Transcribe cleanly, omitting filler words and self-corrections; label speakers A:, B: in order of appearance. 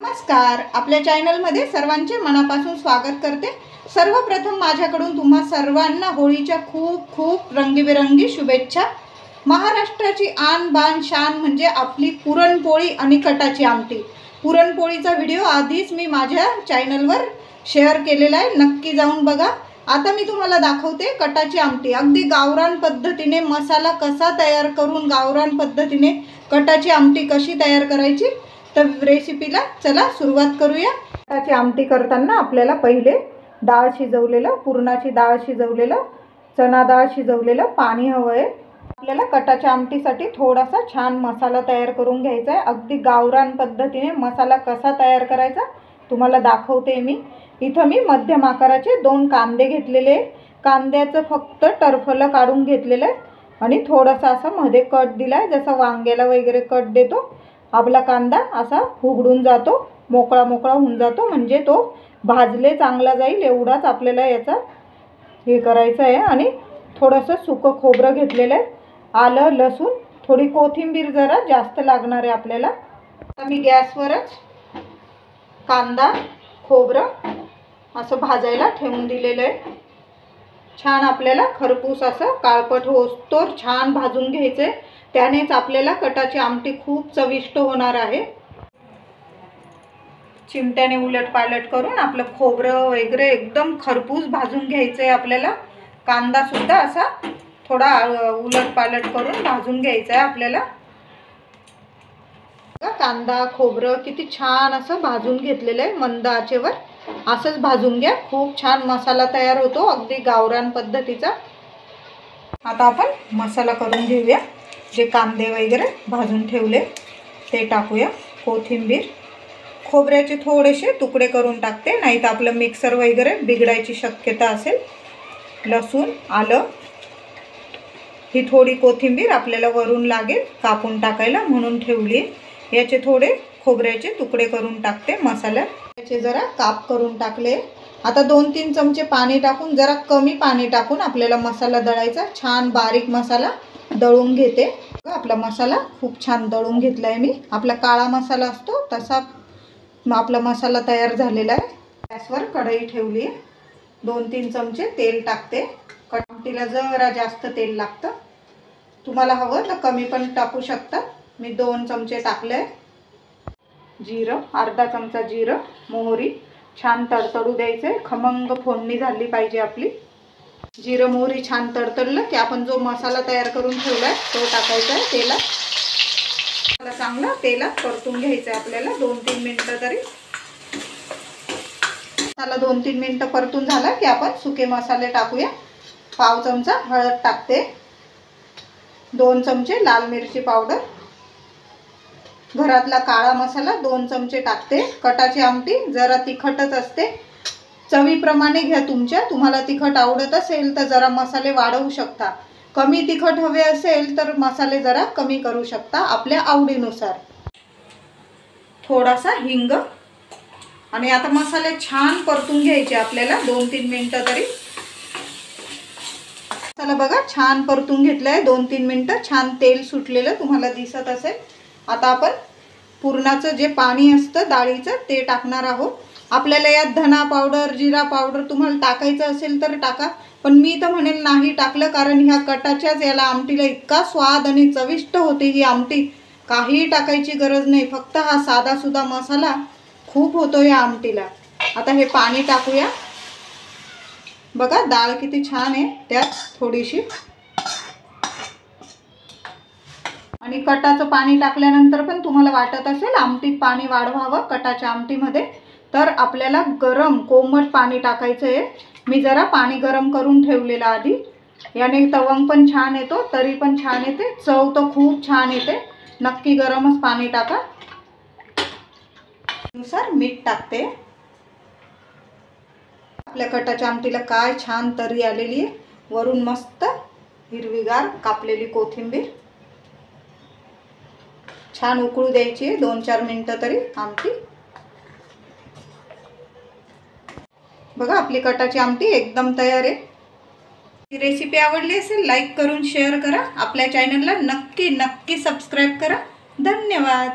A: नमस्कार, आपल्या चॅनलमध्ये सर्वांचे मनापासून स्वागत करते। सर्वप्रथम माझ्याकडून तुम्हा सर्वांना होळीच्या खूप खूप रंगीबेरंगी शुभेच्छा। महाराष्ट्राची आन बान शान म्हणजे आपली पुरणपोळी आणि कटाची आमटी। पुरणपोळीचा व्हिडिओ आधीच मी माझ्या चॅनलवर शेअर केलेला आहे, नक्की जाऊन बघा। आता मी तुम्हाला दाखवते कटाची आमटी। अगदी गावरान पद्धतीने मसाला कसा तयार करून गावरान पद्धतीने कटाची आमटी कशी तयार करायची, तर रेसिपीला चला सुरुवात करूया। कटाची आमटी करताना आपल्याला पहिले डाळ शिजवलेलं, पुरणाची डाळ शिजवलेलं, चणा डाळ शिजवलेलं पाणी हवं आहे। आपल्याला कटाच्या आमटीसाठी थोडासा छान मसाला तयार करून घ्यायचा आहे। अगदी गावरान पद्धतीने मसाला कसा तयार करायचा तुम्हाला दाखवते मी। इथं मी मध्यम आकाराचे 2 कांदे घेतलेले, कांद्याचं फक्त टरफलं काढून घेतलेलं आहे आणि थोडासा असा मध्ये कट दिलाय, जसं वांग्याला वगैरे कट देतो। आपला कांदा असा उघडून जातो, मोकळा मोकळा होऊन जातो, म्हणजे तो भाजले चांगला जाईल एवढाच आपल्याला याचा हे करायचं आहे। आणि थोडंसं सुकं खोबरं घेतलेलं आहे, आलं लसूण, थोडी कोथिंबीर जरा जास्त लागणार आहे आपल्याला। आता मी गॅसवरच कांदा खोबरं असं भाजायला ठेवून दिलेलं आहे। छान आपल्याला खरपूस असं काळपट होस्तोर छान भाजून घ्यायचे, त्यानेच आपल्याला कटाची आमटी खूप चविष्ट होणार आहे। चिमट्याने उलटपालट करून आपलं खोबरं वगैरे एकदम खरपूस भाजून घ्यायचं आहे आपल्याला। कांदा सुद्धा असा थोडा उलटपालट करून भाजून घ्यायचा आहे आपल्याला। कांदा खोबरं किती छान असं भाजून घेतलेलं आहे मंद आचेवर, असंच भाजून घ्या, खूप छान मसाला तयार होतो अगदी गावरान पद्धतीचा। आता आपण मसाला करून घेऊया। जे कांदे वगैरे भाजून ठेवले ते टाकूया, कोथिंबीर, खोबऱ्याचे थोडेसे तुकडे करून टाकते, नाही तर आपलं मिक्सर वगैरे बिघडायची शक्यता असेल। लसूण आलं, ही थोडी कोथिंबीर आपल्याला वरून लागेल कापून टाकायला म्हणून ठेवली। याचे थोडे खोबऱ्याचे तुकडे करून टाकते मसाल्यात, याचे जरा काप करून टाकले। आता 2-3 चमचे पाणी टाकून, जरा कमी पाणी टाकून आपल्याला मसाला दळायचा, छान बारीक मसाला दळून घेते। आपला मसाला खूप छान दळून घेतलाय मी, आपला काळा मसाला असतो तसा आपला मसाला तयार झालेला आहे। गॅसवर कढई ठेवली, 2-3 चमचे तेल टाकते। आमटीला जरा जास्त तेल लागतं, तुम्हाला हवं तर कमी पण टाकू शकता। मी 2 चमचे टाकले। जिरं, अर्धा चमचा जिरं, मोहरी छान तडतडू द्यायचे, खमंग फोडणी झाली पाहिजे आपली। जिरं मोहरी छान तडतडलं की आपण जो मसाला तयार करून ठेवलाय तो टाकायचा आहे तेलात। मला चांगला तेलात परतून घ्यायचं आहे आपल्याला 2-3 मिनिटं तरी। मसाला 2-3 मिनिटं परतून झाला की आपण सुके मसाले टाकूया। पाव चमचा हळद टाकते, 2 चमचे लाल मिरची पावडर, घरातला काळा मसाला 2 चमचे टाकते। कटाची आमटी जरा तिखटच असते, चवीप्रमाणे घ्या तुमच्या, तुम्हाला तिखट आवडत असेल तर जरा मसाले वाढवू शकता, कमी तिखट हवे असेल तर मसाले जरा कमी करू शकता आपल्या आवडीनुसार। थोडासा हिंग, आणि आता मसाले छान परतून घ्यायचे आपल्याला 2-3 मिनिटं तरी। मसाला बघा छान परतून घेतलाय 2-3 मिनिटं, छान तेल सुटलेलं तुम्हाला दिसत असेल। आता आपण पुरणाचं जे पाणी असतं डाळीचं ते टाकणार आहोत। आपल्याला यात धना पावडर जिरा पावडर तुम्हाला टाकायचं असेल तर टाका, पण मी तर म्हणेल नाही टाकलं, कारण ह्या कटाच्याच याला आमटीला इतका स्वाद आणि चविष्ट होते ही आमटी, काही टाकायची गरज नाही, फक्त हा साधा सुद्धा मसाला खूप होतो या आमटीला। आता हे पाणी टाकूया, बघा डाळ किती छान आहे त्यात थोडीशी, आणि कटाचं पाणी टाकल्यानंतर पण तुम्हाला वाटत असेल आमटीत पाणी वाढवावं कटाच्या आमटीमध्ये, तर आपल्याला गरम कोमट पाणी टाकायचं आहे। मी जरा पाणी गरम करून ठेवलेलं आधी, याने तवंग पण छान येतो, तरी पण छान येते, चव तर खूप छान येते। नक्की गरमच पाणी टाका। नुसार मीठ टाकते। आपल्या कटाच्या आमटीला काय छान तरी आलेली आहे, वरून मस्त हिरवीगार कापलेली कोथिंबीर, छान उकळू द्यायची 2-4 मिनिटं तरी आमटी। बघा आपली कटाची आमटी एकदम तयार आहे। ही रेसिपी आवडली असेल लाईक करून शेअर करा, आपल्या चॅनलला नक्की सबस्क्राईब करा। धन्यवाद।